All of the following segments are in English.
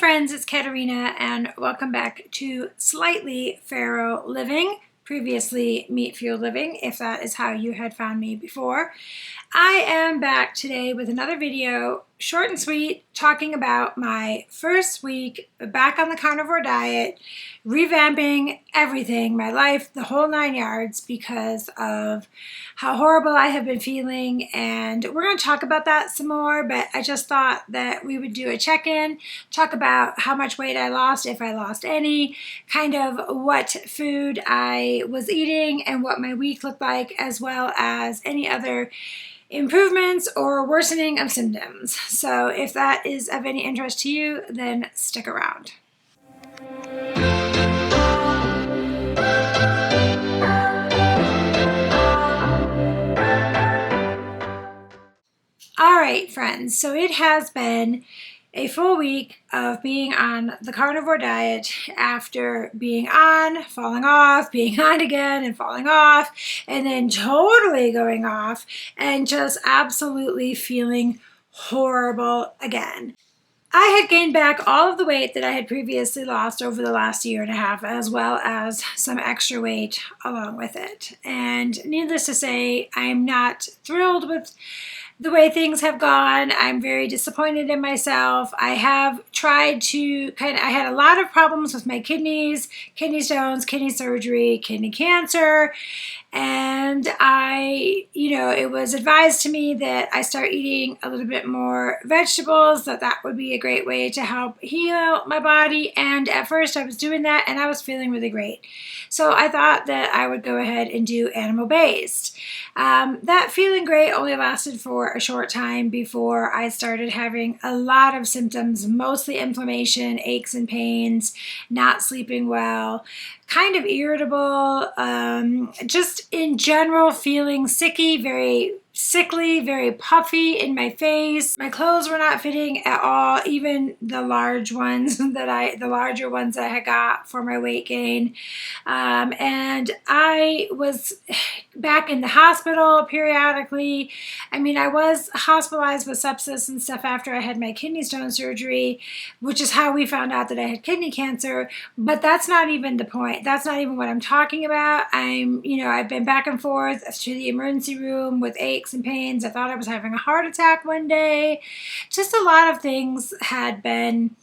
friends, it's Katerina and welcome back to Slightly Feral Living, previously Meat Fueled Living, if that is how you had found me before. I am back today with another video, short and sweet, talking about my first week back on the carnivore diet, revamping everything, my life, the whole 9 yards, because of how horrible I have been feeling. And we're going to talk about that some more, but I just thought that we would do a check-in, talk about how much weight I lost, if I lost any, kind of what food I was eating and what my week looked like, as well as any other improvements or worsening of symptoms. So if that is of any interest to you, then stick around. All right, friends, so it has been a full week of being on the carnivore diet after being on, falling off, being on again and falling off, and then totally going off and just absolutely feeling horrible again. I had gained back all of the weight that I had previously lost over the last year and a half, as well as some extra weight along with it. And needless to say, I'm not thrilled with the way things have gone. I'm very disappointed in myself. I have tried to I had a lot of problems with my kidneys, kidney stones, kidney surgery, kidney cancer. And it was advised to me that I start eating a little bit more vegetables, that would be a great way to help heal my body. And at first I was doing that and I was feeling really great. So I thought that I would go ahead and do animal-based. That feeling great only lasted for a short time before I started having a lot of symptoms, mostly inflammation, aches and pains, not sleeping well, kind of irritable, just in general feeling sicky, very sickly, very puffy in my face. My clothes were not fitting at all, even the larger ones that I had got for my weight gain. And I was back in the hospital periodically. I mean, I was hospitalized with sepsis and stuff after I had my kidney stone surgery, which is how we found out that I had kidney cancer, but that's not even the point. That's not even what I'm talking about. I've been back and forth to the emergency room with aches and pains. I thought I was having a heart attack one day. Just a lot of things had been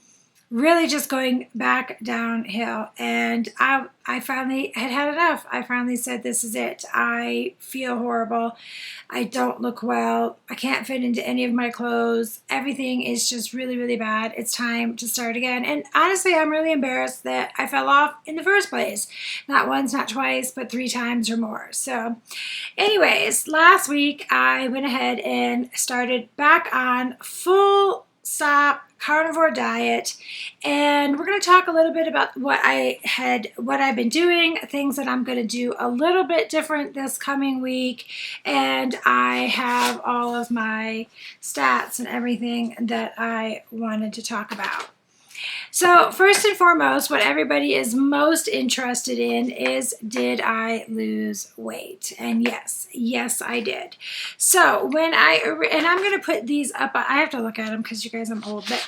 really just going back downhill, and I finally had enough. I finally said, this is it. I feel horrible. I don't look well. I can't fit into any of my clothes. Everything is just really, really bad. It's time to start again. And honestly, I'm really embarrassed that I fell off in the first place. Not once, not twice, but 3 times or more. So anyways, last week I went ahead and started back on full stop carnivore diet, and we're going to talk a little bit about what I've been doing, things that I'm going to do a little bit different this coming week, and I have all of my stats and everything that I wanted to talk about. So first and foremost, what everybody is most interested in is, did I lose weight? And yes, I did. So and I'm going to put these up, I have to look at them because you guys, I'm old, but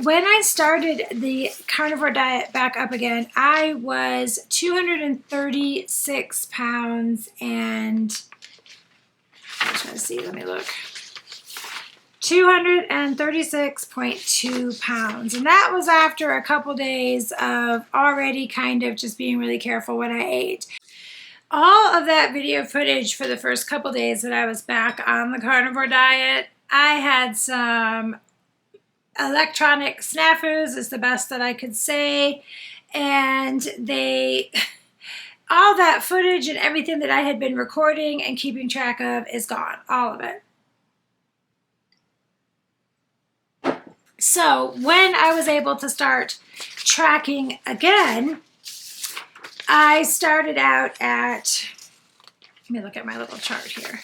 when I started the carnivore diet back up again, I was 236 pounds and, I'm trying to see, let me look. 236.2 pounds. And that was after a couple days of already kind of just being really careful when I ate. All of that video footage for the first couple days that I was back on the carnivore diet, I had some electronic snafus, is the best that I could say. And all that footage and everything that I had been recording and keeping track of is gone, all of it. So when I was able to start tracking again, I started out at, let me look at my little chart here.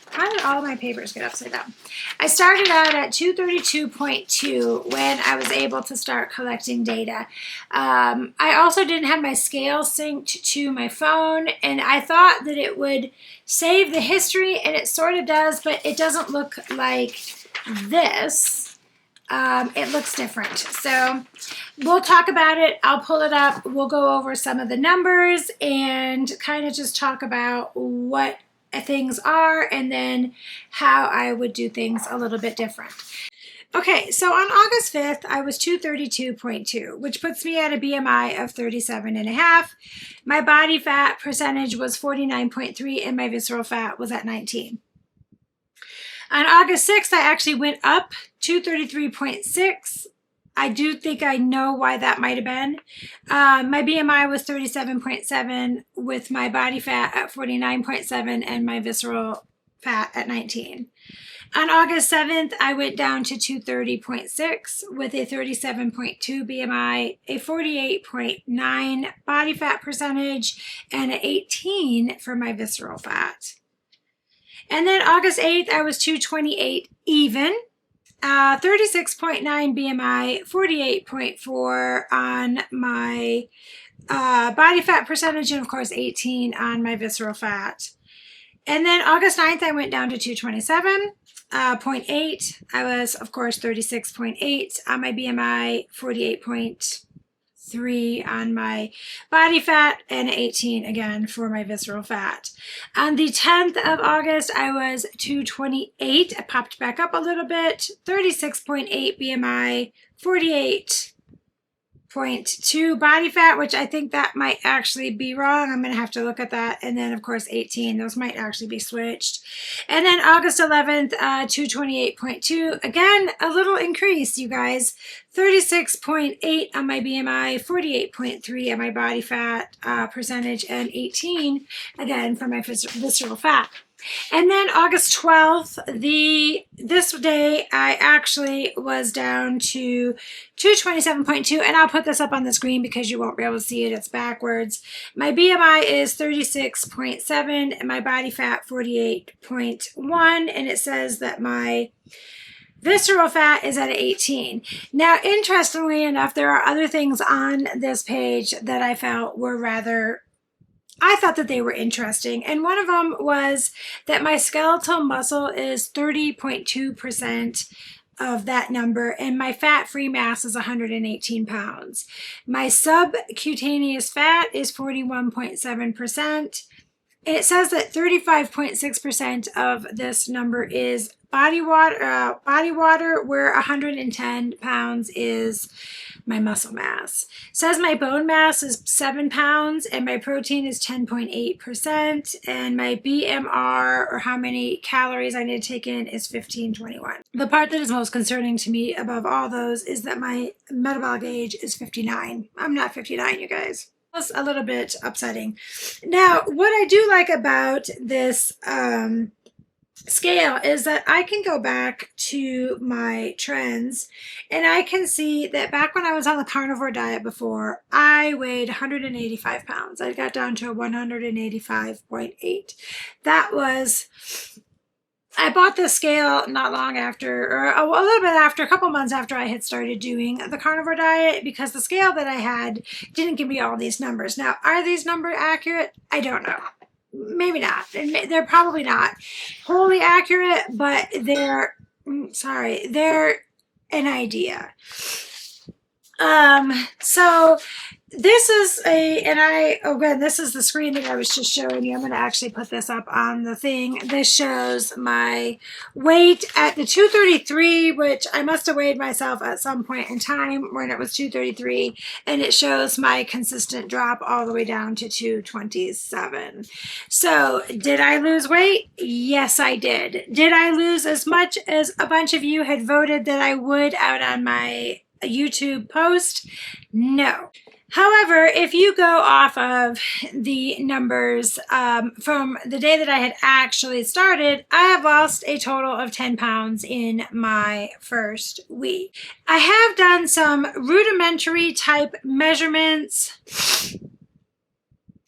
How did all my papers get upside down? I started out at 232.2 when I was able to start collecting data. I also didn't have my scale synced to my phone, and I thought that it would save the history, and it sort of does, but it doesn't look like this. it looks different. So we'll talk about it. I'll pull it up. We'll go over some of the numbers and kind of just talk about what things are and then how I would do things a little bit different. Okay, so on August 5th, I was 232.2, which puts me at a BMI of 37.5. My body fat percentage was 49.3 and my visceral fat was at 19. On August 6th, I actually went up to 33.6. I do think I know why that might have been. My BMI was 37.7 with my body fat at 49.7 and my visceral fat at 19. On August 7th, I went down to 230.6 with a 37.2 BMI, a 48.9 body fat percentage, and an 18 for my visceral fat. And then August 8th, I was 228 even, 36.9 BMI, 48.4 on my body fat percentage, and of course 18 on my visceral fat. And then August 9th, I went down to 227.8. I was, of course, 36.8 on my BMI, 48.3 on my body fat, and 18 again for my visceral fat. On the 10th of August, I was 228. I popped back up a little bit, 36.8 BMI, 48.2 body fat, which I think that might actually be wrong. I'm going to have to look at that. And then, of course, 18. Those might actually be switched. And then August 11th, 228.2. Again, a little increase, you guys. 36.8 on my BMI, 48.3 on my body fat percentage, and 18, again, for my visceral fat. And then August 12th, this day, I actually was down to 227.2, and I'll put this up on the screen because you won't be able to see it. It's backwards. My BMI is 36.7, and my body fat 48.1, and it says that my visceral fat is at 18. Now, interestingly enough, there are other things on this page that I felt were I thought that they were interesting. And one of them was that my skeletal muscle is 30.2% of that number, and my fat-free mass is 118 pounds. My subcutaneous fat is 41.7%. And it says that 35.6% of this number is body water, where 110 pounds is my muscle mass. It says my bone mass is 7 pounds and my protein is 10.8%, and my BMR, or how many calories I need to take in, is 1521. The part that is most concerning to me above all those is that my metabolic age is 59. I'm not 59, you guys. That's a little bit upsetting. Now, what I do like about this scale is that I can go back to my trends and I can see that back when I was on the carnivore diet before, I weighed 185 pounds. I got down to 185.8. I bought this scale not long after, or a little bit after, a couple months after I had started doing the carnivore diet, because the scale that I had didn't give me all these numbers. Now, are these numbers accurate? I don't know. Maybe not. They're probably not wholly accurate, but they're an idea. So this is this is the screen that I was just showing you. I'm going to actually put this up on the thing. This shows my weight at the 233, which I must have weighed myself at some point in time when it was 233, and it shows my consistent drop all the way down to 227. So did I lose weight? Yes, I did. Did I lose as much as a bunch of you had voted that I would out on my YouTube post? No. However, if you go off of the numbers from the day that I had actually started, I have lost a total of 10 pounds in my first week. I have done some rudimentary type measurements.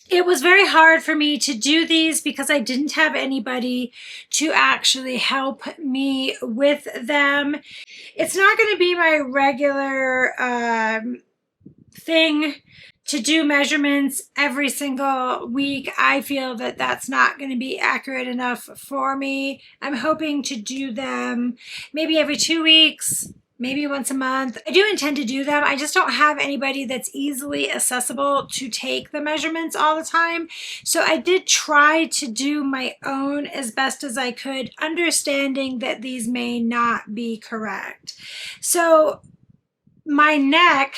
It was very hard for me to do these because I didn't have anybody to actually help me with them. It's not going to be my regular thing to do measurements every single week. I feel that that's not going to be accurate enough for me. I'm hoping to do them maybe every 2 weeks, maybe once a month. I do intend to do them. I just don't have anybody that's easily accessible to take the measurements all the time. So I did try to do my own as best as I could, understanding that these may not be correct. So my neck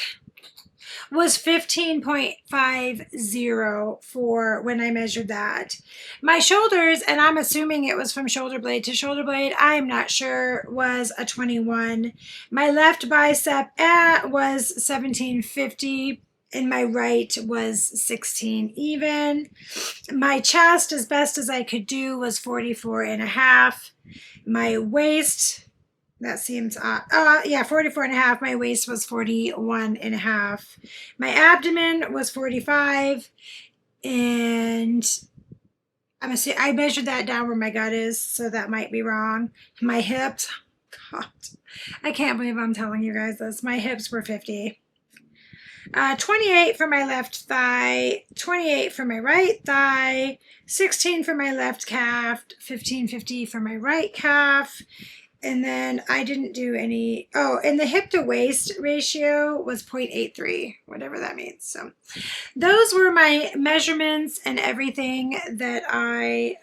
was 15.50 for when I measured that. My shoulders, and I'm assuming it was from shoulder blade to shoulder blade, I'm not sure, was a 21. My left bicep was 1750 and my right was 16 even. My chest, as best as I could do, was 44 and a half. My waist, that seems odd. Yeah, 44 and a half. My waist was 41 and a half. My abdomen was 45. And I measured that down where my gut is, so that might be wrong. My hips, God, I can't believe I'm telling you guys this. My hips were 50. 28 for my left thigh, 28 for my right thigh, 16 for my left calf, 1550 for my right calf. And then I didn't do any, and the hip to waist ratio was 0.83, whatever that means. So those were my measurements and everything that I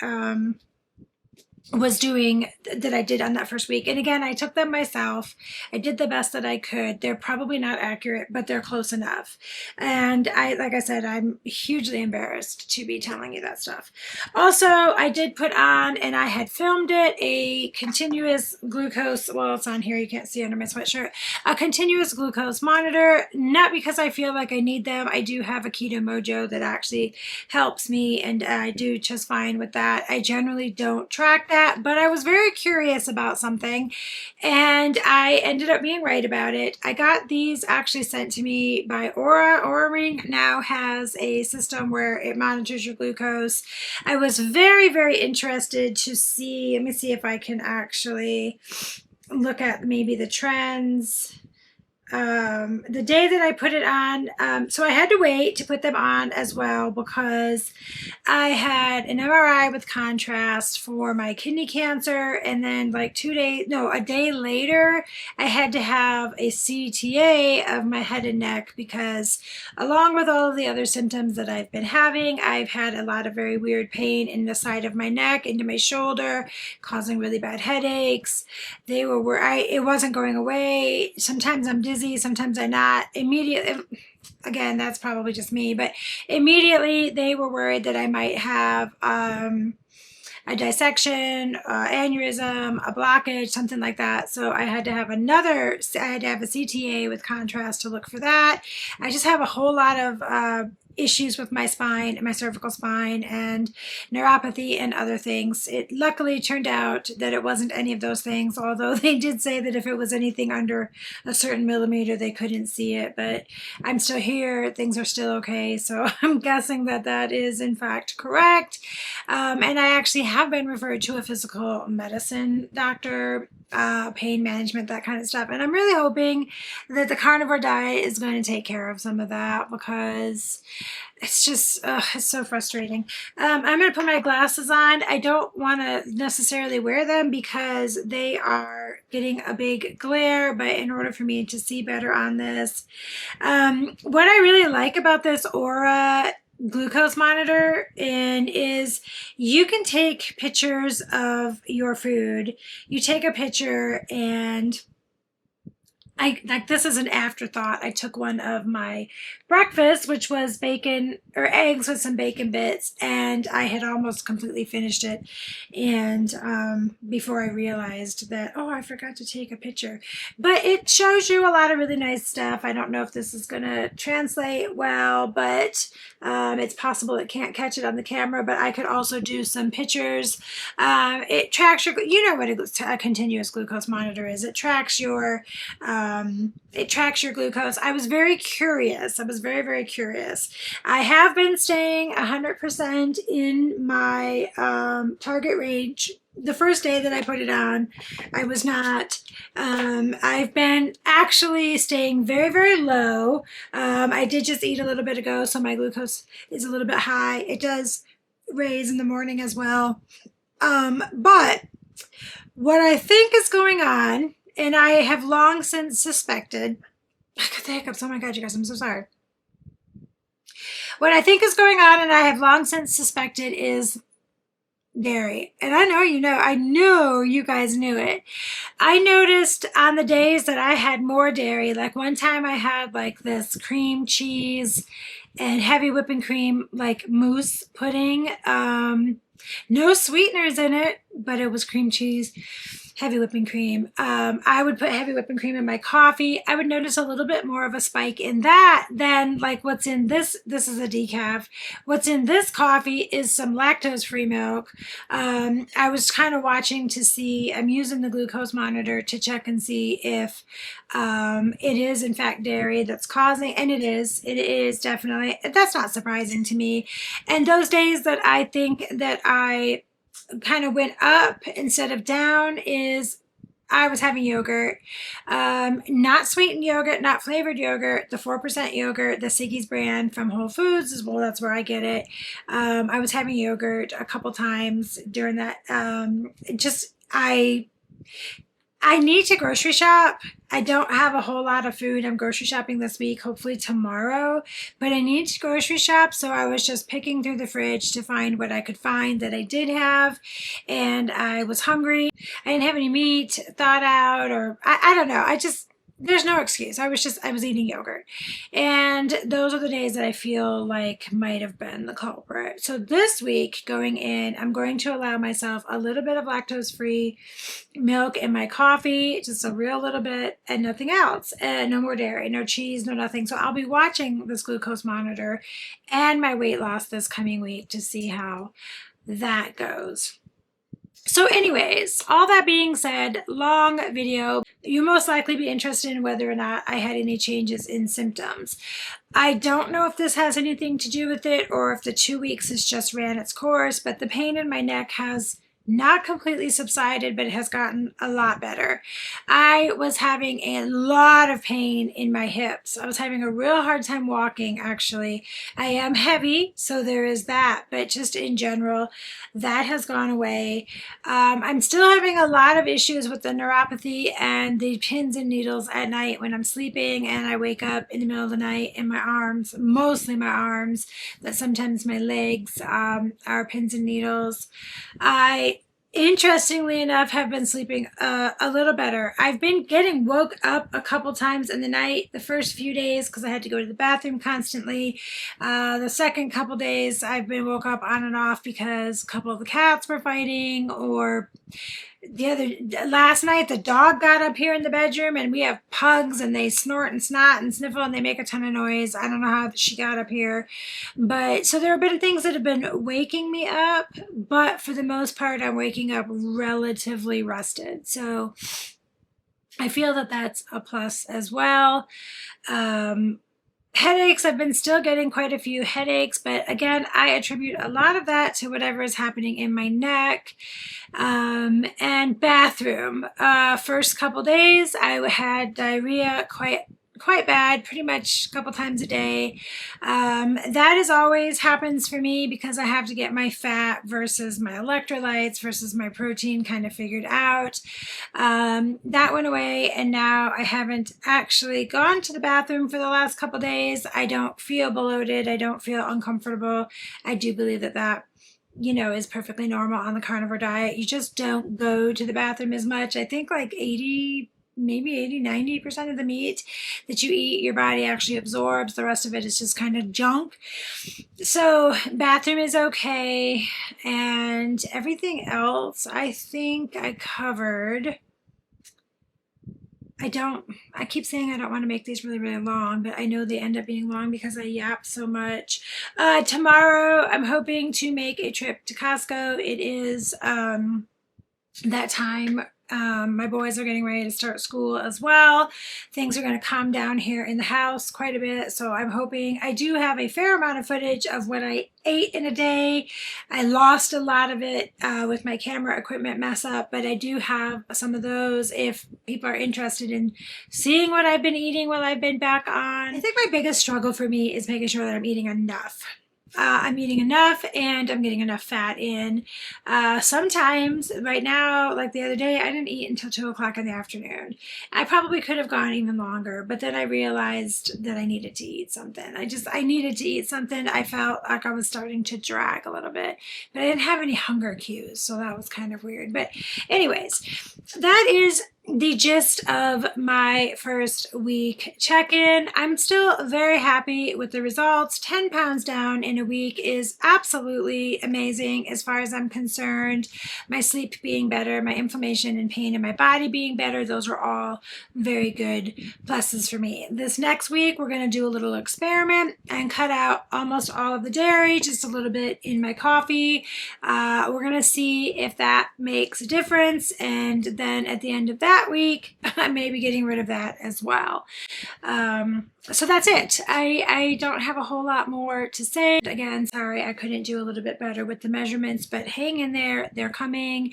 was doing, that I did on that first week. And again, I took them myself. I did the best that I could. They're probably not accurate, but they're close enough. And like I said, I'm hugely embarrassed to be telling you that stuff. Also, I did put on, and I had filmed it, a continuous glucose, well, it's on here, you can't see under my sweatshirt, a continuous glucose monitor, not because I feel like I need them. I do have a Keto Mojo that actually helps me, and I do just fine with that. I generally don't track that, but I was very curious about something, and I ended up being right about it. I got these actually sent to me by Aura. Aura Ring now has a system where it monitors your glucose. I was very, very interested to see, let me see if I can actually look at maybe the trends. The day that I put it on, so I had to wait to put them on as well because I had an MRI with contrast for my kidney cancer, and then like a day later, I had to have a CTA of my head and neck because along with all of the other symptoms that I've been having, I've had a lot of very weird pain in the side of my neck, into my shoulder, causing really bad headaches. They were where it wasn't going away. Sometimes I'm dizzy, sometimes I'm not. Immediately, again, that's probably just me, but immediately they were worried that I might have a dissection, aneurysm, a blockage, something like that. So I had to have a CTA with contrast to look for that. I just have a whole lot of issues with my spine and my cervical spine and neuropathy and other things. It luckily turned out that it wasn't any of those things, although they did say that if it was anything under a certain millimeter, they couldn't see it. But I'm still here. Things are still okay. So I'm guessing that that is in fact correct. And I actually have been referred to a physical medicine doctor, pain management, that kind of stuff. And I'm really hoping that the carnivore diet is going to take care of some of that, because it's just, it's so frustrating. I'm going to put my glasses on. I don't want to necessarily wear them because they are getting a big glare, but in order for me to see better on this, what I really like about this Aura glucose monitor is you can take pictures of your food. You take a picture, and this is an afterthought. I took one of my breakfast, which was bacon or eggs with some bacon bits, and I had almost completely finished it. And before I realized that, I forgot to take a picture. But it shows you a lot of really nice stuff. I don't know if this is going to translate well, but it's possible it can't catch it on the camera, but I could also do some pictures. It tracks your, you know what a continuous glucose monitor is. It tracks your glucose. I was very curious. I was very, very curious. I have been staying 100% in my target range. The first day that I put it on, I was not. I've been actually staying very, very low. I did just eat a little bit ago, so my glucose is a little bit high. It does raise in the morning as well. But what I think is going on, and I have long since suspected, I got the hiccups, oh my God, you guys, I'm so sorry. What I think is going on, and I have long since suspected, is dairy. And I know you know, I know you guys knew it. I noticed on the days that I had more dairy, like one time I had like this cream cheese and heavy whipping cream, like mousse pudding. No sweeteners in it, but it was cream cheese, heavy whipping cream. I would put heavy whipping cream in my coffee. I would notice a little bit more of a spike in that than like what's in this. This is a decaf. What's in this coffee is some lactose-free milk. I was kind of watching to see, I'm using the glucose monitor to check and see if it is in fact dairy that's causing, and it is definitely. That's not surprising to me. And those days that I think that I kind of went up instead of down is I was having yogurt, not sweetened yogurt, not flavored yogurt, the 4% yogurt, the Siggy's brand from Whole Foods as well. That's where I get it. I was having yogurt a couple times during that. I need to grocery shop. I don't have a whole lot of food. I'm grocery shopping this week, hopefully tomorrow, but I need to grocery shop. So I was just picking through the fridge to find what I could find that I did have. And I was hungry. I didn't have any meat thawed out, or I don't know. There's no excuse. I was eating yogurt. And those are the days that I feel like might have been the culprit. So this week going in, I'm going to allow myself a little bit of lactose-free milk in my coffee, just a real little bit, and nothing else. And no more dairy, no cheese, no nothing. So I'll be watching this glucose monitor and my weight loss this coming week to see how that goes. So anyways, all that being said, long video. You most likely be interested in whether or not I had any changes in symptoms. I don't know if this has anything to do with it or if the 2 weeks has just ran its course, but the pain in my neck has not completely subsided, but it has gotten a lot better. I was having a lot of pain in my hips. I was having a real hard time walking, actually. I am heavy, so there is that, but just in general, that has gone away. I'm still having a lot of issues with the neuropathy and the pins and needles at night when I'm sleeping, and I wake up in the middle of the night and my arms, mostly my arms, but sometimes my legs are pins and needles. I interestingly enough, have been sleeping a little better. I've been getting woke up a couple times in the night the first few days because I had to go to the bathroom constantly. The second couple days, I've been woke up on and off because a couple of the cats were fighting, or last night the dog got up here in the bedroom, and we have pugs and they snort and snot and sniffle and they make a ton of noise. I don't know how she got up here, but so there have been things that have been waking me up, but for the most part I'm waking up relatively rested, so I feel that that's a plus as well. Headaches, I've been still getting quite a few headaches, but again, I attribute a lot of that to whatever is happening in my neck. And bathroom. First couple days, I had diarrhea quite bad, pretty much a couple times a day. That is always happens for me because I have to get my fat versus my electrolytes versus my protein kind of figured out. That went away, and now I haven't actually gone to the bathroom for the last couple days. I don't feel bloated. I don't feel uncomfortable. I do believe that is perfectly normal on the carnivore diet. You just don't go to the bathroom as much. I think like 90% of the meat that you eat, your body actually absorbs. The rest of it is just kind of junk. So bathroom is okay. And everything else, I think I covered. I keep saying I don't want to make these really, really long, but I know they end up being long because I yap so much. Tomorrow, I'm hoping to make a trip to Costco. It is that time. My boys are getting ready to start school as well. Things are going to calm down here in the house quite a bit, so I'm hoping. I do have a fair amount of footage of what I ate in a day. I lost a lot of it with my camera equipment mess up, but I do have some of those if people are interested in seeing what I've been eating while I've been back on. I think my biggest struggle for me is making sure that I'm eating enough. I'm eating enough and I'm getting enough fat in. Sometimes, right now, like the other day, I didn't eat until 2 o'clock in the afternoon. I probably could have gone even longer, but then I realized that I needed to eat something. I needed to eat something. I felt like I was starting to drag a little bit, but I didn't have any hunger cues, so that was kind of weird. But anyways, that is the gist of my first week check-in. I'm still very happy with the results. 10 pounds down in a week is absolutely amazing as far as I'm concerned. My sleep being better, my inflammation and pain in my body being better, those are all very good pluses for me. This next week, we're going to do a little experiment and cut out almost all of the dairy, just a little bit in my coffee. We're going to see if that makes a difference, and then at the end of that week, I may be getting rid of that as well. So that's it. I don't have a whole lot more to say. Again, sorry I couldn't do a little bit better with the measurements, but hang in there. They're coming.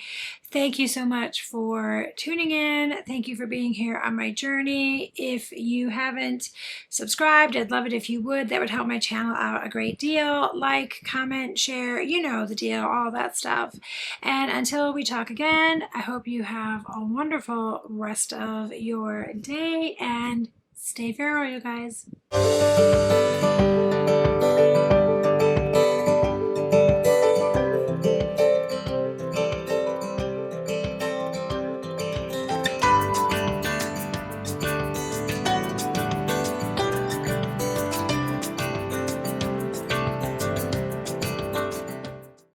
Thank you so much for tuning in. Thank you for being here on my journey. If you haven't subscribed, I'd love it if you would. That would help my channel out a great deal. Like, comment, share, you know the deal, all that stuff. And until we talk again, I hope you have a wonderful rest of your day and stay viral, you guys.